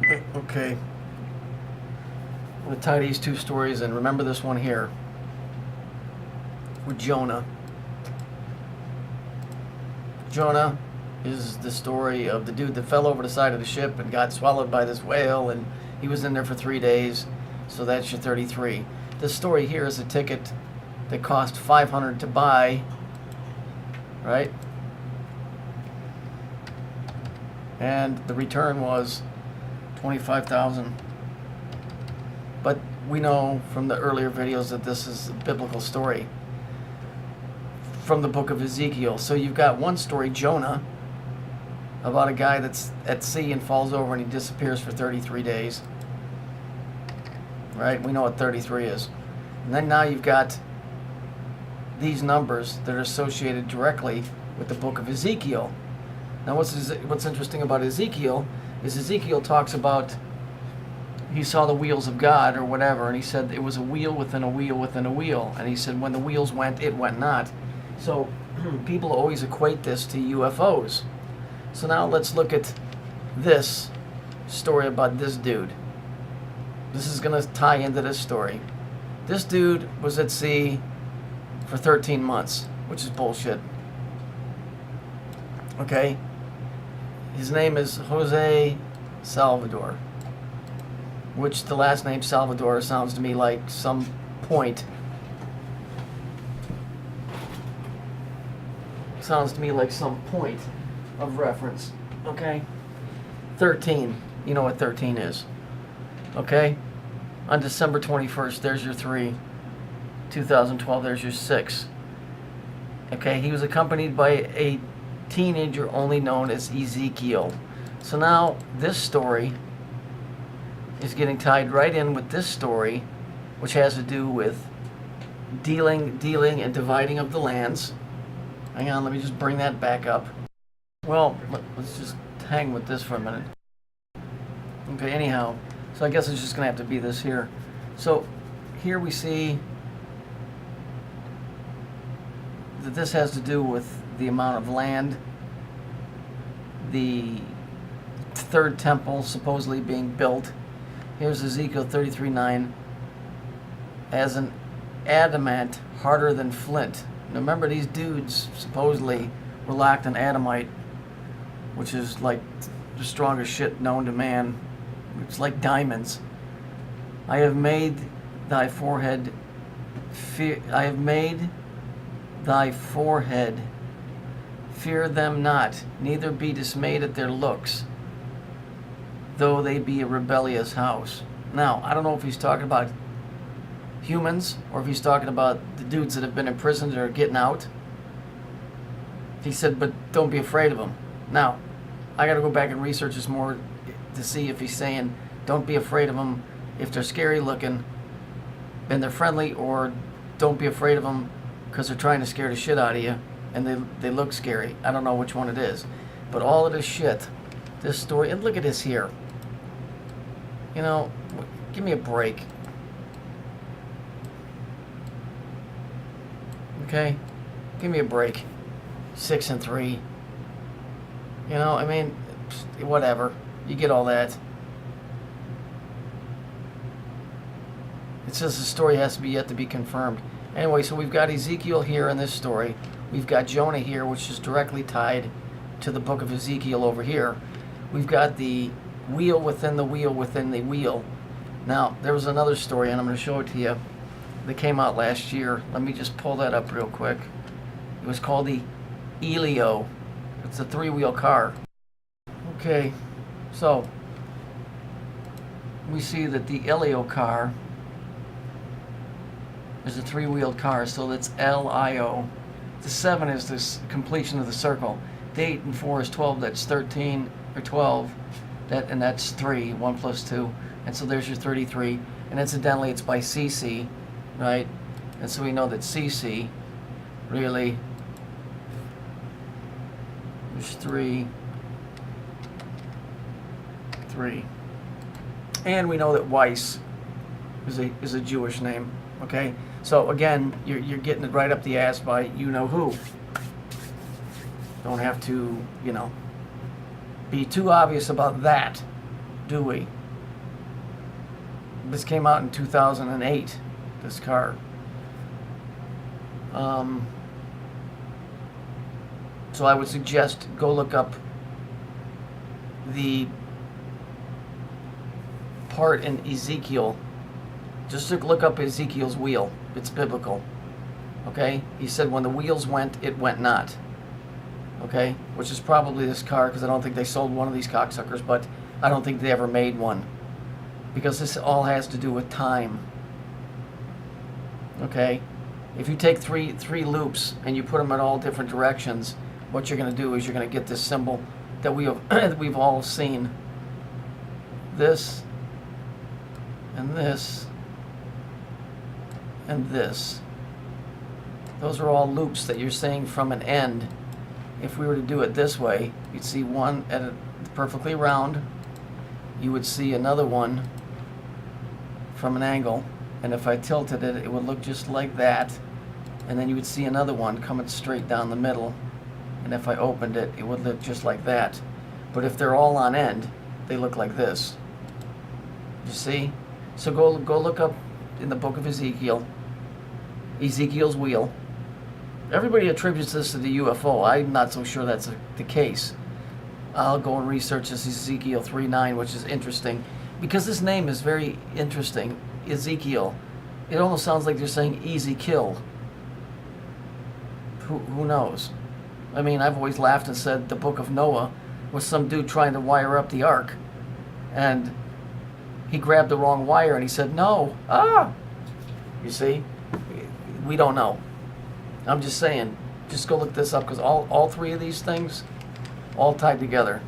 Okay. I'm going to tie these two stories in. Remember this one here with Jonah. Jonah is the story of the dude that fell over the side of the ship and got swallowed by this whale, and he was in there for 3 days. So that's your 33. This story here is a ticket that cost $500 to buy, right? And the return was $25,000. But we know from the earlier videos that this is a biblical story from the book of Ezekiel. So you've got one story, Jonah, about a guy that's at sea and falls over and he disappears for 33 days. Right? We know what 33 is. And then now you've got these numbers that are associated directly with the book of Ezekiel. Now what's interesting about Ezekiel is Ezekiel talks about he saw the wheels of God or whatever, and he said it was a wheel within a wheel within a wheel. And he said when the wheels went, it went not. So people always equate this to UFOs. So now let's look at this story about this dude. This is going to tie into this story. This dude was at sea for 13 months, which is bullshit. Okay? His name is Jose Salvador, which the last name Salvador sounds to me like some point. Sounds to me like some point of reference. Okay? 13. You know what 13 is. Okay? On December 21st, there's your 3. 2012, there's your 6. Okay? He was accompanied by a teenager only known as Ezekiel. So now this story is getting tied right in with this story, which has to do with dealing and dividing of the lands. Hang on, let me just bring that back up. Well, let's just hang with this for a minute. Okay, anyhow, so I guess it's just going to have to be this here. So here we see that this has to do with the amount of land, the third temple supposedly being built. Here's Ezekiel 33:9. As an adamant harder than flint. Now remember, these dudes supposedly were locked in adamite, which is like the strongest shit known to man. It's like diamonds. I have made thy forehead fear them not, neither be dismayed at their looks, though they be a rebellious house. Now, I don't know if he's talking about humans or if he's talking about the dudes that have been imprisoned or are getting out. He said, but don't be afraid of them. Now, I got to go back and research this more to see if he's saying don't be afraid of them if they're scary looking and they're friendly, or don't be afraid of them because they're trying to scare the shit out of you and they look scary. I don't know which one it is. But all of this shit, this story, and look at this here. You know, give me a break. Okay? Give me a break. 6 and 3. You know, I mean, whatever. You get all that. It says the story has to be yet to be confirmed. Anyway, so we've got Ezekiel here in this story. We've got Jonah here, which is directly tied to the book of Ezekiel over here. We've got the wheel within the wheel within the wheel. Now, there was another story, and I'm going to show it to you, that came out last year. Let me just pull that up real quick. It was called the Elio. It's a 3-wheel car. Okay, so we see that the Elio car is a 3-wheeled car, so that's L-I-O. The 7 is this completion of the circle. The 8 and 4 is 12, that's 13, or 12, and that's 3, 1 plus 2. And so there's your 33. And incidentally, it's by CC, right? And so we know that CC really is 3. And we know that Weiss is a Jewish name, okay? So again, you're getting it right up the ass by you-know-who. Don't have to, you know, be too obvious about that, do we? This came out in 2008, this car. So I would suggest go look up the part in Ezekiel. Just look up Ezekiel's wheel. It's biblical. Okay? He said when the wheels went, it went not. Okay? Which is probably this car, because I don't think they sold one of these cocksuckers, but I don't think they ever made one. Because this all has to do with time. Okay? If you take three loops and you put them in all different directions, what you're going to do is you're going to get this symbol that we've all seen. This, and this, and this. Those are all loops that you're seeing from an end. If we were to do it this way, you'd see one at a perfectly round. You would see another one from an angle. And if I tilted it, it would look just like that. And then you would see another one coming straight down the middle. And if I opened it, it would look just like that. But if they're all on end, they look like this. You see? So go look up in the book of Ezekiel, Ezekiel's wheel. Everybody attributes this to the UFO. I'm not so sure that's the case. I'll go and research this Ezekiel 3:9, which is interesting. Because this name is very interesting. Ezekiel. It almost sounds like they're saying easy kill. Who knows? I mean, I've always laughed and said the book of Noah was some dude trying to wire up the ark. And he grabbed the wrong wire and he said, no. Ah! You see? We don't know. I'm just saying, just go look this up, because all three of these things all tied together.